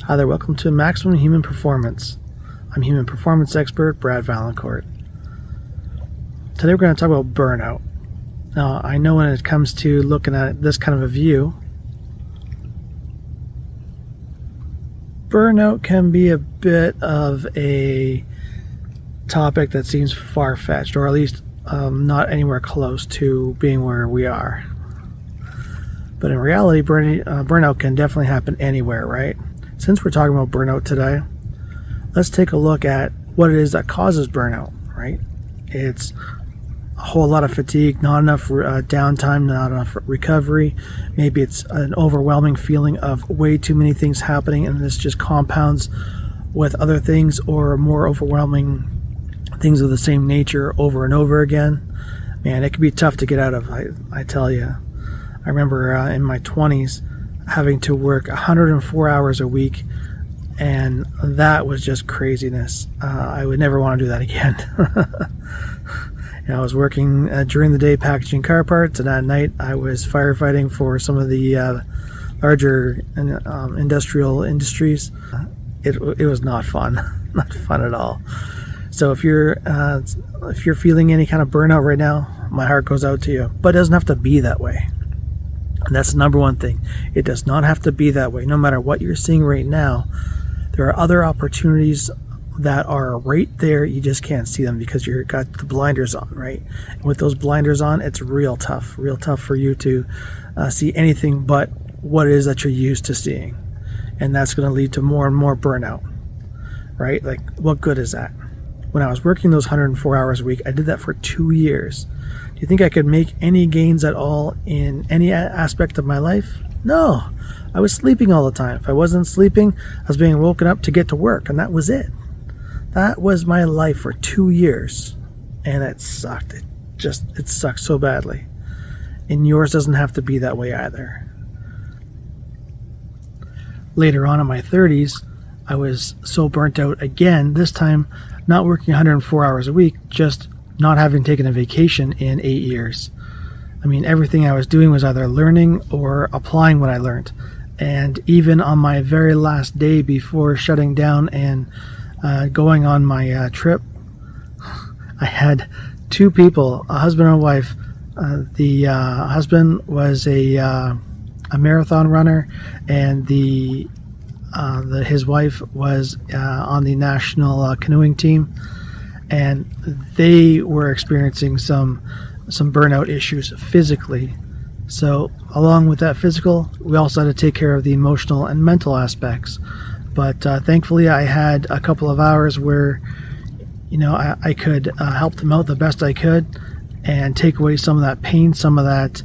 Hi there, welcome to Maximum Human Performance. I'm human performance expert Brad Valancourt. Today we're going to talk about burnout. Now, I know when it comes to looking at this kind of a view, burnout can be a bit of a topic that seems far-fetched, or at least not anywhere close to being where we are. But in reality, burnout can definitely happen anywhere, right? Since we're talking about burnout today, let's take a look at what it is that causes burnout, right? It's a whole lot of fatigue, not enough downtime, not enough recovery. Maybe it's an overwhelming feeling of way too many things happening, and this just compounds with other things or more overwhelming things of the same nature over and over again. Man, it can be tough to get out of, I tell you. I remember in my 20s having to work 104 hours a week, and that was just craziness. I would never want to do that again. I was working during the day packaging car parts, and at night I was firefighting for some of the larger industrial industries. It was not fun, not fun at all. So if you're feeling any kind of burnout right now, my heart goes out to you. But it doesn't have to be that way. And that's the number one thing. It does not have to be that way. No matter what you're seeing right now, there are other opportunities that are right there. You just can't see them because you've got the blinders on, right? And with those blinders on, it's real tough for you to see anything but what it is that you're used to seeing. And that's going to lead to more and more burnout, right? Like, what good is that? When I was working those 104 hours a week, I did that for 2 years. Do you think I could make any gains at all in any aspect of my life? No. I was sleeping all the time. If I wasn't sleeping, I was being woken up to get to work, and that was it. That was my life for 2 years, and it sucked. It sucked so badly. And yours doesn't have to be that way either. Later on in my 30s, I was so burnt out again, this time not working 104 hours a week, just not having taken a vacation in 8 years. I mean, everything I was doing was either learning or applying what I learned. And even on my very last day before shutting down and going on my trip, I had two people, a husband and a wife. The husband was a marathon runner, and his wife was on the national canoeing team, and they were experiencing some burnout issues physically. So along with that physical, we also had to take care of the emotional and mental aspects. But thankfully I had a couple of hours where I could help them out the best I could and take away some of that pain, some of that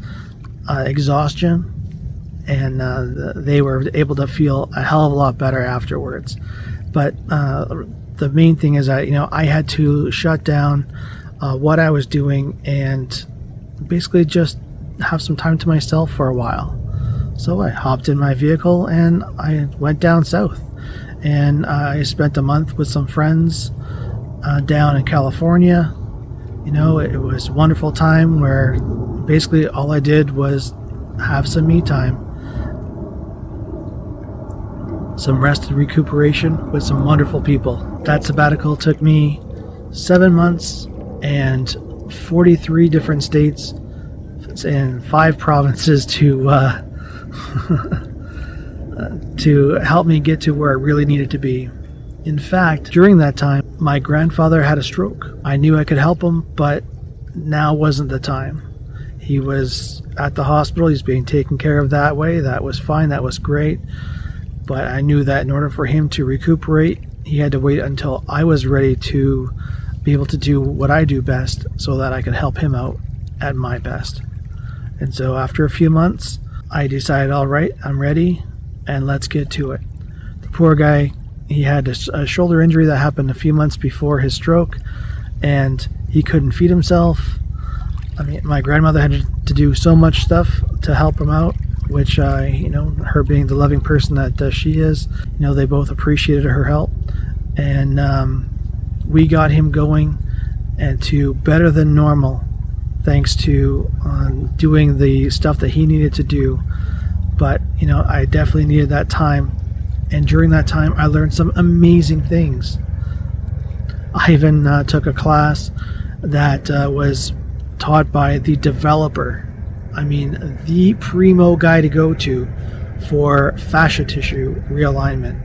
exhaustion, and they were able to feel a hell of a lot better afterwards. But the main thing is I had to shut down what I was doing and basically just have some time to myself for a while. So I hopped in my vehicle and I went down south, and I spent a month with some friends down in California. It was a wonderful time where basically all I did was have some me time, some rest and recuperation with some wonderful people. That sabbatical took me 7 months and 43 different states and 5 provinces to help me get to where I really needed to be. In fact, during that time, my grandfather had a stroke. I knew I could help him, but now wasn't the time. He was at the hospital. He's being taken care of that way. That was fine. That was great. But I knew that in order for him to recuperate, he had to wait until I was ready to be able to do what I do best so that I could help him out at my best. And so after a few months, I decided, all right, I'm ready, and let's get to it. The poor guy, he had a shoulder injury that happened a few months before his stroke, and he couldn't feed himself. I mean, my grandmother had to do so much stuff to help him out, which, her being the loving person that she is, they both appreciated her help. And we got him going and to better than normal, thanks to doing the stuff that he needed to do. But, I definitely needed that time And during that time, I learned some amazing things. I even took a class that was taught by the developer. I mean, the primo guy to go to for fascia tissue realignment.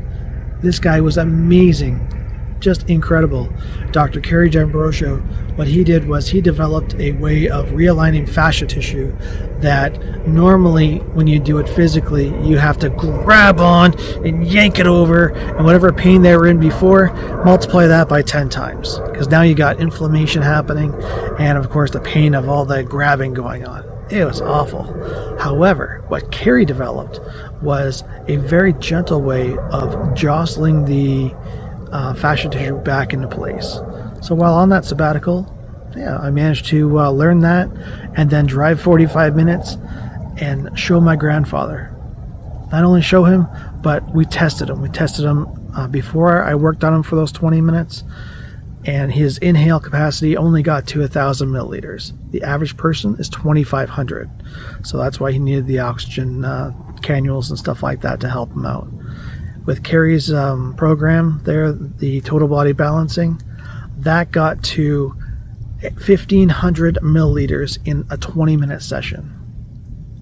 This guy was amazing, just incredible. Dr. Kerry Jambrosio, what he did was he developed a way of realigning fascia tissue that normally when you do it physically, you have to grab on and yank it over, and whatever pain they were in before, multiply that by 10 times, because now you got inflammation happening and of course the pain of all the grabbing going on. It was awful. However, what Kerry developed was a very gentle way of jostling the fascia tissue back into place. So while on that sabbatical, I managed to learn that and then drive 45 minutes and show my grandfather. Not only show him, but we tested him. We tested him before I worked on him for those 20 minutes, and his inhale capacity only got to 1,000 milliliters. The average person is 2,500. So that's why he needed the oxygen cannules and stuff like that to help him out. With Kerry's program there, the total body balancing, that got to 1,500 milliliters in a 20-minute session.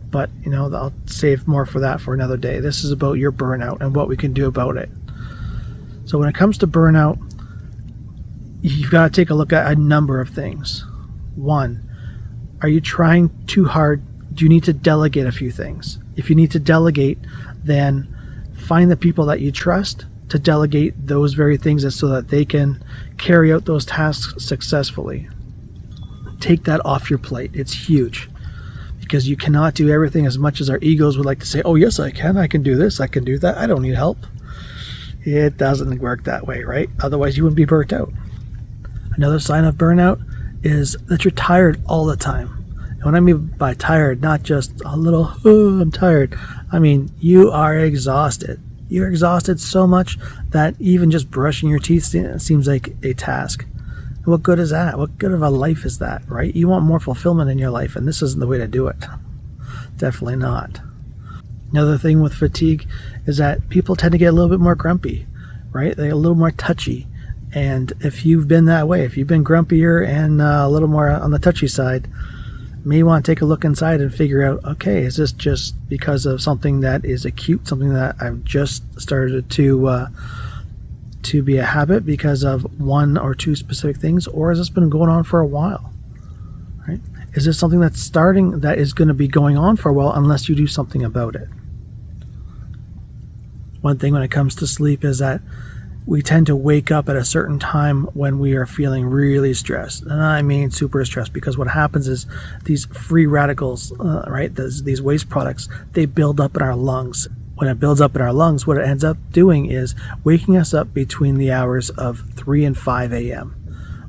But, I'll save more for that for another day. This is about your burnout and what we can do about it. So when it comes to burnout, you've got to take a look at a number of things. One, are you trying too hard? Do you need to delegate a few things? If you need to delegate, then find the people that you trust to delegate those very things so that they can carry out those tasks successfully. Take that off your plate. It's huge, because you cannot do everything as much as our egos would like to say, oh yes, I can do this, I can do that, I don't need help. It doesn't work that way, right? Otherwise you wouldn't be burnt out. Another sign of burnout is that you're tired all the time. And what I mean by tired, not just a little, oh, I'm tired. I mean, you are exhausted. You're exhausted so much that even just brushing your teeth seems like a task. What good is that? What good of a life is that, right? You want more fulfillment in your life, and this isn't the way to do it. Definitely not. Another thing with fatigue is that people tend to get a little bit more grumpy, right? They're a little more touchy. And if you've been that way, if you've been grumpier and a little more on the touchy side, you may want to take a look inside and figure out, okay, is this just because of something that is acute, something that I've just started to be a habit because of one or two specific things, or has this been going on for a while, right? Is this something that's starting that is going to be going on for a while unless you do something about it? One thing when it comes to sleep is that we tend to wake up at a certain time when we are feeling really stressed. And I mean super stressed, because what happens is these free radicals, right, these waste products, they build up in our lungs. When it builds up in our lungs, what it ends up doing is waking us up between the hours of 3 and 5 a.m.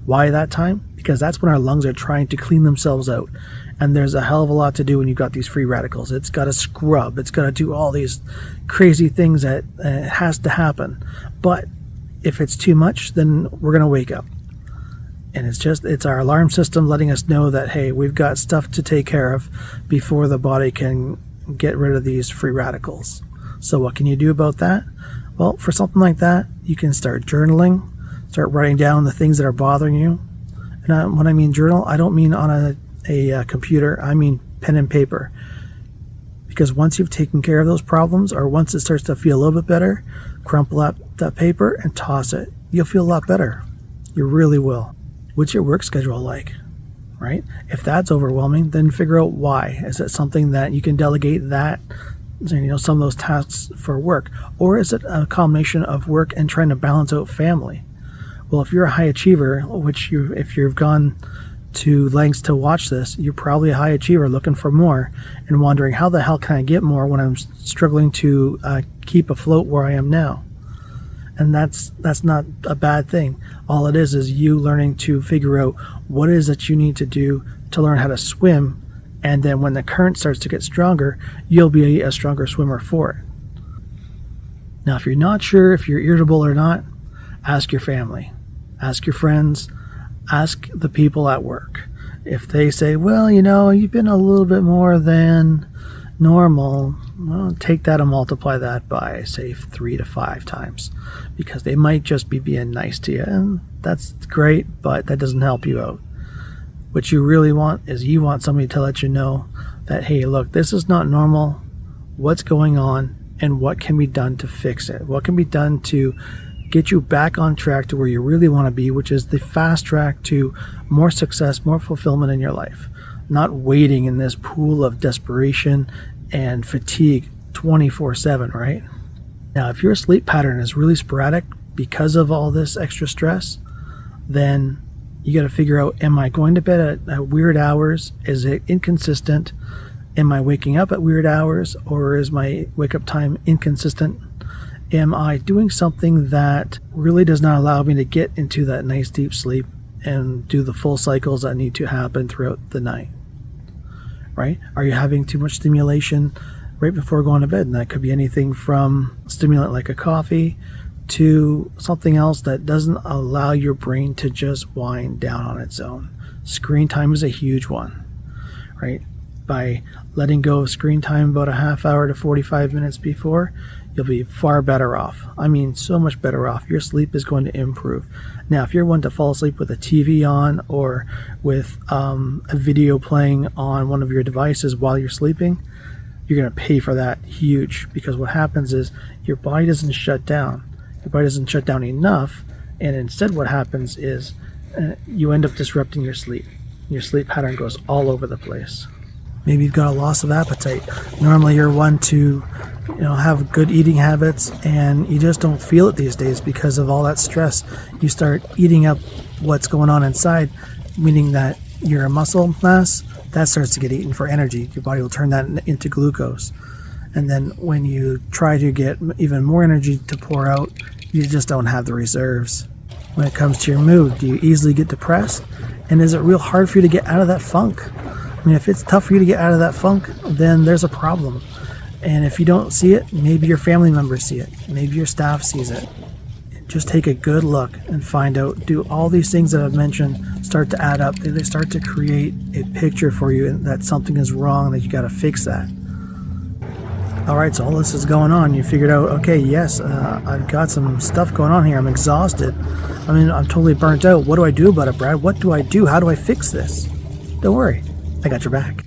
Why that time? Because that's when our lungs are trying to clean themselves out. And there's a hell of a lot to do when you've got these free radicals. It's got to scrub. It's got to do all these crazy things that has to happen. But if it's too much, then we're going to wake up. And it's our alarm system letting us know that, hey, we've got stuff to take care of before the body can get rid of these free radicals. So what can you do about that? Well, for something like that, you can start journaling, start writing down the things that are bothering you. And when I mean journal, I don't mean on a computer, I mean pen and paper. Because once you've taken care of those problems, or once it starts to feel a little bit better, crumple up that paper and toss it. You'll feel a lot better. You really will. What's your work schedule like? Right? If that's overwhelming, then figure out why. Is it something that you can delegate that, some of those tasks for work? Or is it a combination of work and trying to balance out family? Well, if you're a high achiever, if you've gone to lengths to watch this, you're probably a high achiever looking for more and wondering, how the hell can I get more when I'm struggling to keep afloat where I am now? And that's not a bad thing. All it is you learning to figure out what it is that you need to do to learn how to swim, and then when the current starts to get stronger, you'll be a stronger swimmer for it. Now, if you're not sure if you're irritable or not, ask your family, ask your friends, ask the people at work. If they say, well, you've been a little bit more than normal, well, take that and multiply that by, say, 3 to 5 times, because they might just be being nice to you, and that's great, but that doesn't help you out. What you really want is you want somebody to let you know that, hey, look, this is not normal, what's going on, and what can be done to fix it, what can be done to get you back on track to where you really want to be, which is the fast track to more success, more fulfillment in your life. Not waiting in this pool of desperation and fatigue 24/7, right? Now, if your sleep pattern is really sporadic because of all this extra stress, then you got to figure out, am I going to bed at weird hours? Is it inconsistent? Am I waking up at weird hours, or is my wake up time inconsistent? Am I doing something that really does not allow me to get into that nice deep sleep and do the full cycles that need to happen throughout the night, right? Are you having too much stimulation right before going to bed? And that could be anything from a stimulant like a coffee to something else that doesn't allow your brain to just wind down on its own. Screen time is a huge one, right? By letting go of screen time about a half hour to 45 minutes before, you'll be far better off. I mean, so much better off. Your sleep is going to improve. Now, if you're one to fall asleep with a TV on or with a video playing on one of your devices while you're sleeping, you're going to pay for that huge, because what happens is your body doesn't shut down. Your body doesn't shut down enough, and instead what happens is you end up disrupting your sleep. Your sleep pattern goes all over the place. Maybe you've got a loss of appetite. Normally you're one to have good eating habits, and you just don't feel it these days because of all that stress. You start eating up what's going on inside, meaning that your muscle mass, that starts to get eaten for energy. Your body will turn that into glucose. And then when you try to get even more energy to pour out, you just don't have the reserves. When it comes to your mood, do you easily get depressed? And is it real hard for you to get out of that funk? I mean, if it's tough for you to get out of that funk, then there's a problem. And if you don't see it, maybe your family members see it. Maybe your staff sees it. Just take a good look and find out, do all these things that I've mentioned start to add up? Do they start to create a picture for you that something is wrong, that you got to fix that? All right, so all this is going on. You figured out, okay, yes, I've got some stuff going on here. I'm exhausted. I mean, I'm totally burnt out. What do I do about it, Brad? What do I do? How do I fix this? Don't worry, I got your back.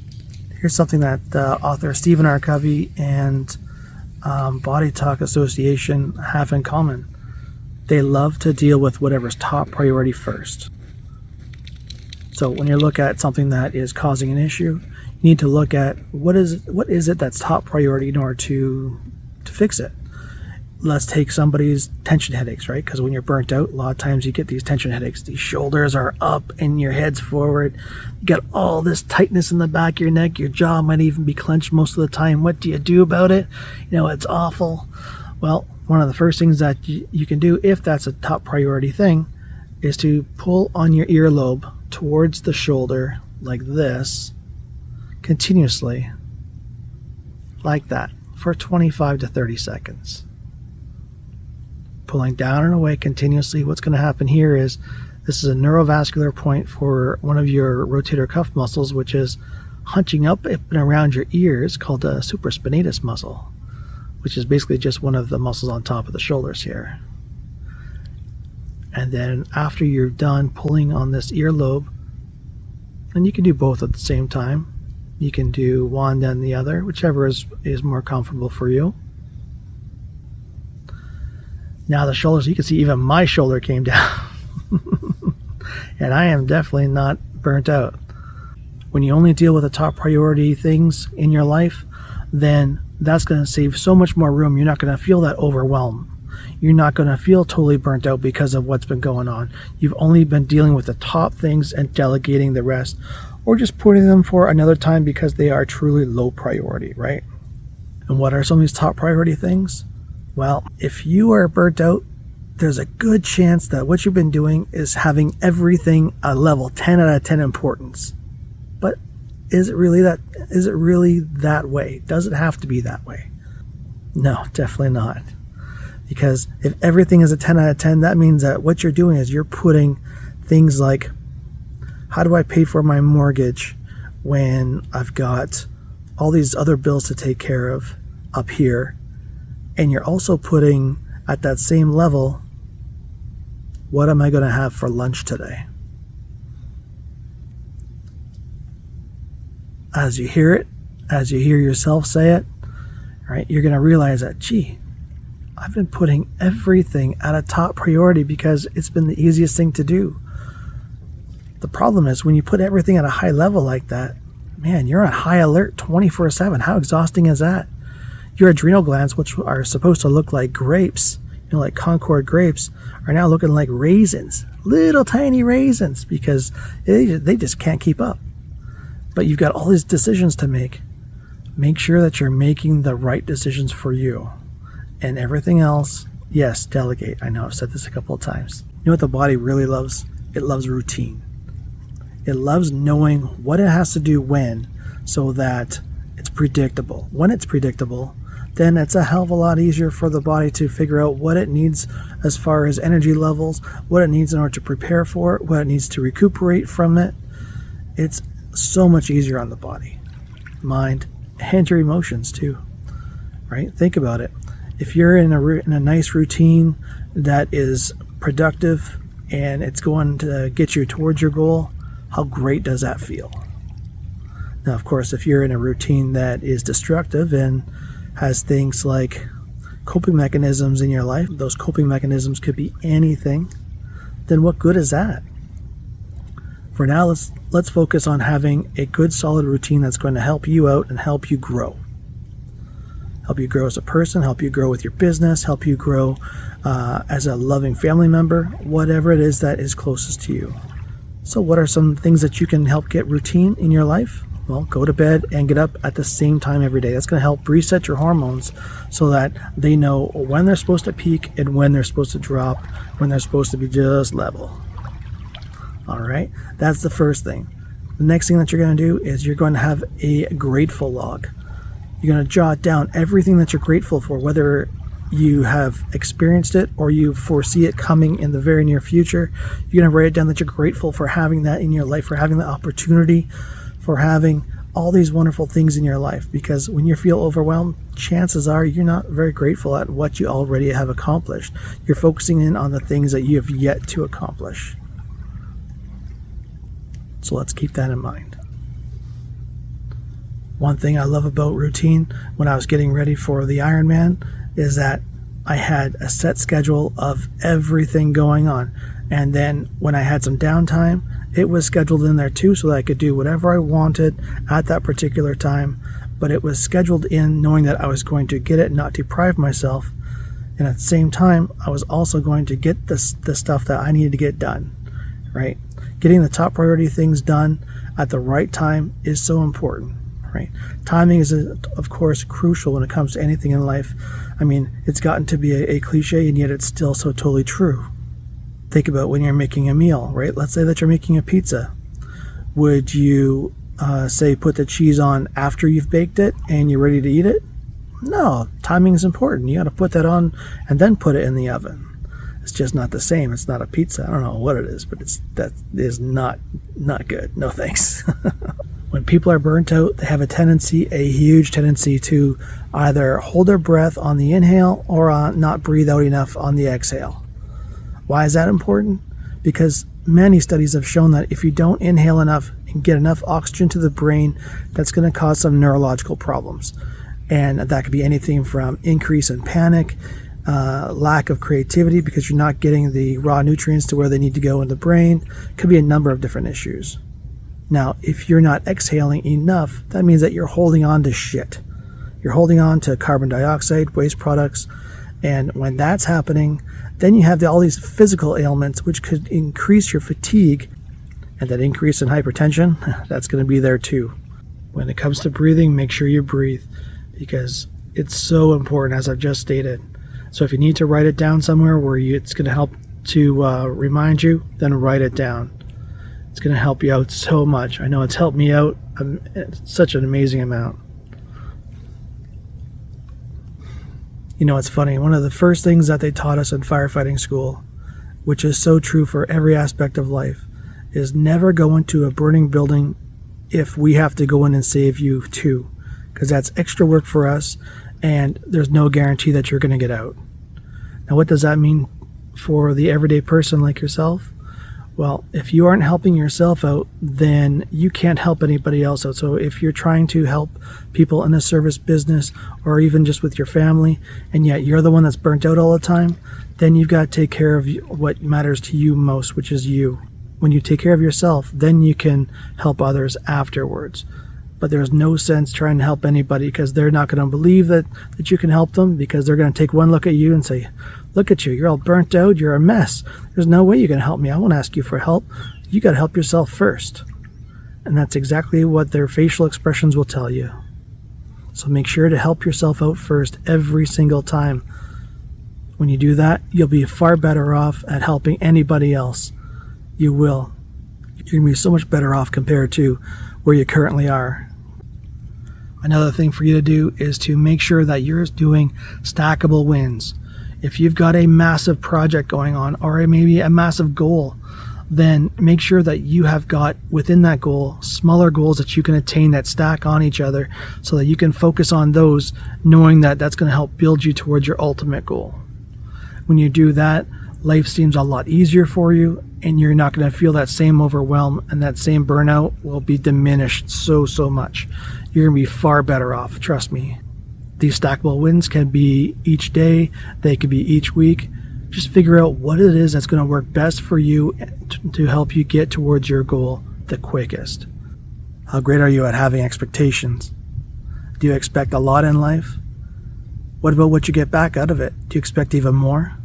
Here's something that author Stephen R. Covey and Body Talk Association have in common. They love to deal with whatever's top priority first. So when you look at something that is causing an issue, you need to look at what is it that's top priority in order to fix it. Let's take somebody's tension headaches, right? Because when you're burnt out, a lot of times you get these tension headaches. These shoulders are up and your head's forward. You got all this tightness in the back of your neck. Your jaw might even be clenched most of the time. What do you do about it? It's awful. Well, one of the first things that you can do, if that's a top priority thing, is to pull on your earlobe towards the shoulder like this, continuously, like that, for 25 to 30 seconds. Pulling down and away continuously. What's going to happen here is this is a neurovascular point for one of your rotator cuff muscles, which is hunching up and around your ears, called the supraspinatus muscle, which is basically just one of the muscles on top of the shoulders here. And then after you're done pulling on this earlobe, and you can do both at the same time. You can do one then the other, whichever is more comfortable for you. Now the shoulders, you can see even my shoulder came down. And I am definitely not burnt out. When you only deal with the top priority things in your life, then that's going to save so much more room. You're not going to feel that overwhelm. You're not going to feel totally burnt out because of what's been going on. You've only been dealing with the top things and delegating the rest, or just putting them for another time because they are truly low priority, right? And what are some of these top priority things? Well, if you are burnt out, there's a good chance that what you've been doing is having everything a level 10 out of 10 importance. But is it really that way? Does it have to be that way? No, definitely not. Because if everything is a 10 out of 10, that means that what you're doing is you're putting things like, how do I pay for my mortgage when I've got all these other bills to take care of up here, and you're also putting at that same level, what am I going to have for lunch today? As you hear it, as you hear yourself say it, right, you're going to realize that, gee, I've been putting everything at a top priority because it's been the easiest thing to do. The problem is when you put everything at a high level like that, man, you're on high alert 24/7. How exhausting is that? Your adrenal glands, which are supposed to look like grapes, like Concord grapes, are now looking like raisins, little tiny raisins, because they just can't keep up. But you've got all these decisions to make. Make sure that you're making the right decisions for you. And everything else, yes, delegate. I know I've said this a couple of times. You know what the body really loves? It loves routine. It loves knowing what it has to do when, so that it's predictable. When it's predictable, then it's a hell of a lot easier for the body to figure out what it needs as far as energy levels, what it needs in order to prepare for it, what it needs to recuperate from it. It's so much easier on the body, mind, and your emotions too, right? Think about it. If you're in a nice routine that is productive and it's going to get you towards your goal, how great does that feel? Now, of course, if you're in a routine that is destructive and has things like coping mechanisms in your life, those coping mechanisms could be anything, then what good is that? For now, let's focus on having a good, solid routine that's going to help you out and help you grow. Help you grow as a person, help you grow with your business, help you grow as a loving family member, whatever it is that is closest to you. So what are some things that you can help get routine in your life? Well, go to bed and get up at the same time every day. That's going to help reset your hormones so that they know when they're supposed to peak and when they're supposed to drop, when they're supposed to be just level. All right, that's the first thing. The next thing that you're going to do is you're going to have a grateful log. You're going to jot down everything that you're grateful for, whether you have experienced it or you foresee it coming in the very near future. You're going to write it down that you're grateful for having that in your life, for having the opportunity, for having all these wonderful things in your life. Because when you feel overwhelmed, chances are you're not very grateful at what you already have accomplished. You're focusing in on the things that you have yet to accomplish. So let's keep that in mind. One thing I love about routine when I was getting ready for the Ironman is that I had a set schedule of everything going on. And then when I had some downtime, it was scheduled in there too, so that I could do whatever I wanted at that particular time. But it was scheduled in knowing that I was going to get it and not deprive myself. And at the same time, I was also going to get the stuff that I needed to get done, right? Getting the top priority things done at the right time is so important, right? Timing is, of course, crucial when it comes to anything in life. I mean, it's gotten to be a cliche, and yet it's still so totally true. Think about when you're making a meal, right? Let's say that you're making a pizza. Would you say put the cheese on after you've baked it and you're ready to eat it? No, timing is important. You got to put that on and then put it in the oven. It's just not the same. It's not a pizza. I don't know what it is, but that is not good. No thanks. When people are burnt out, they have a huge tendency to either hold their breath on the inhale or not breathe out enough on the exhale. Why is that important? Because many studies have shown that if you don't inhale enough and get enough oxygen to the brain, that's going to cause some neurological problems. And that could be anything from increase in panic, lack of creativity because you're not getting the raw nutrients to where they need to go in the brain. Could be a number of different issues. Now, if you're not exhaling enough, that means that you're holding on to shit. You're holding on to carbon dioxide, waste products, and when that's happening, then you have all these physical ailments which could increase your fatigue, and that increase in hypertension, that's going to be there too. When it comes to breathing, make sure you breathe because it's so important, as I've just stated. So if you need to write it down somewhere where it's going to help to remind you, then write it down. It's going to help you out so much. I know it's helped me out such an amazing amount. You know, it's funny. One of the first things that they taught us in firefighting school, which is so true for every aspect of life, is never go into a burning building if we have to go in and save you too. because that's extra work for us, and there's no guarantee that you're going to get out. Now, what does that mean for the everyday person like yourself? Well, if you aren't helping yourself out, then you can't help anybody else out. So if you're trying to help people in a service business or even just with your family, and yet you're the one that's burnt out all the time, then you've got to take care of what matters to you most, which is you. When you take care of yourself, then you can help others afterwards. But there's no sense trying to help anybody, because they're not going to believe that you can help them, because they're going to take one look at you and say, look at you, you're all burnt out, you're a mess. There's no way you're going to help me. I won't ask you for help. You got to help yourself first. And that's exactly what their facial expressions will tell you. So make sure to help yourself out first every single time. When you do that, you'll be far better off at helping anybody else. You will. You're going to be so much better off compared to where you currently are. Another thing for you to do is to make sure that you're doing stackable wins. If you've got a massive project going on, or maybe a massive goal, then make sure that you have got within that goal smaller goals that you can attain that stack on each other, so that you can focus on those, knowing that that's going to help build you towards your ultimate goal. When you do that, life seems a lot easier for you, and you're not going to feel that same overwhelm, and that same burnout will be diminished so much. You're going to be far better off, trust me. These stackable wins can be each day, they could be each week. Just figure out what it is that's going to work best for you to help you get towards your goal the quickest. How great are you at having expectations? Do you expect a lot in life? What about what you get back out of it? Do you expect even more?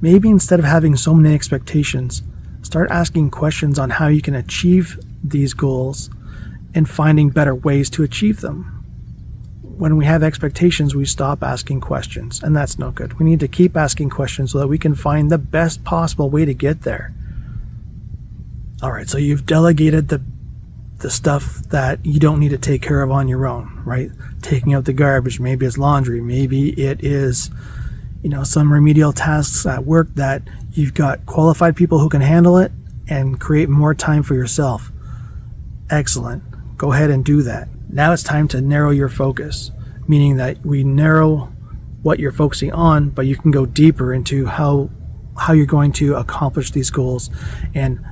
Maybe instead of having so many expectations, start asking questions on how you can achieve these goals and finding better ways to achieve them. When we have expectations, we stop asking questions, and that's no good. We need to keep asking questions so that we can find the best possible way to get there. All right, so you've delegated the stuff that you don't need to take care of on your own, right? Taking out the garbage, maybe it's laundry, maybe it is, some remedial tasks at work that you've got qualified people who can handle it and create more time for yourself. Excellent. Go ahead and do that. Now it's time to narrow your focus, meaning that we narrow what you're focusing on, but you can go deeper into how you're going to accomplish these goals and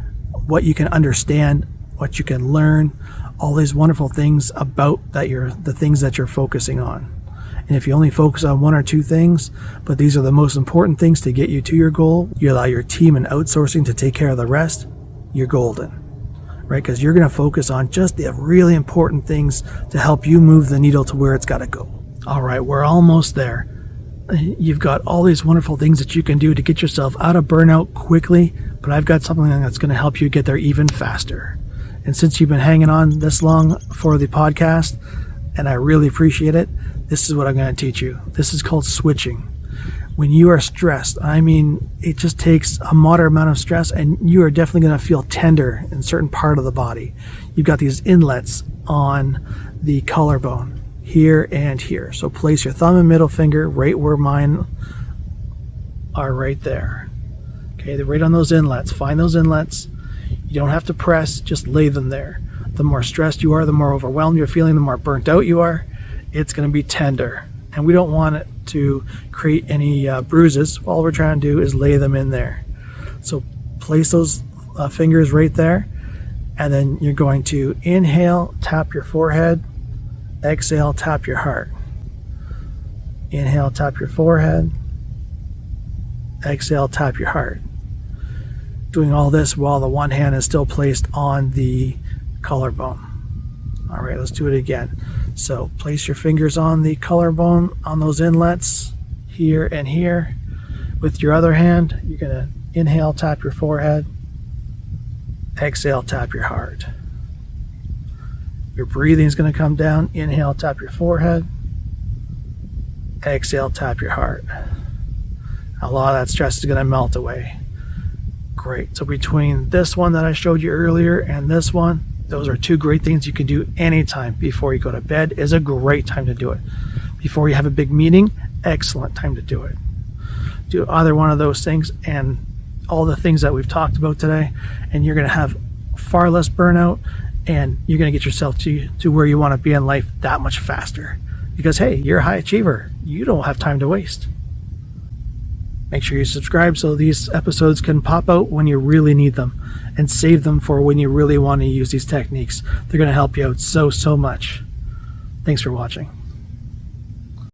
what you can understand, what you can learn, all these wonderful things about the things that you're focusing on. And if you only focus on one or two things, but these are the most important things to get you to your goal, you allow your team and outsourcing to take care of the rest, you're golden. Right? Because you're going to focus on just the really important things to help you move the needle to where it's got to go. All right, we're almost there. You've got all these wonderful things that you can do to get yourself out of burnout quickly, but I've got something that's going to help you get there even faster. And since you've been hanging on this long for the podcast, and I really appreciate it, this is what I'm going to teach you. This is called switching. When you are stressed, it just takes a moderate amount of stress, and you are definitely going to feel tender in a certain part of the body. You've got these inlets on the collarbone, here and here. So place your thumb and middle finger right where mine are, right there. Okay, they're right on those inlets. Find those inlets. You don't have to press, just lay them there. The more stressed you are, the more overwhelmed you're feeling, the more burnt out you are, it's going to be tender. And we don't want it to create any bruises. All we're trying to do is lay them in there. So place those fingers right there, and then you're going to inhale, tap your forehead, exhale, tap your heart. Inhale, tap your forehead, exhale, tap your heart. Doing all this while the one hand is still placed on the collarbone. All right, let's do it again. So place your fingers on the collarbone, on those inlets, here and here. With your other hand, you're going to inhale, tap your forehead, exhale, tap your heart. Your breathing is going to come down. Inhale, tap your forehead, exhale, tap your heart. A lot of that stress is going to melt away. Great. So between this one that I showed you earlier and this one, those are two great things you can do anytime. Before you go to bed is a great time to do it. Before you have a big meeting, excellent time to do it. Do either one of those things and all the things that we've talked about today, and you're going to have far less burnout, And you're going to get yourself to where you want to be in life that much faster. Because, hey, you're a high achiever. You don't have time to waste. Make sure you subscribe so these episodes can pop out when you really need them, and save them for when you really want to use these techniques. They're going to help you out so much. Thanks for watching.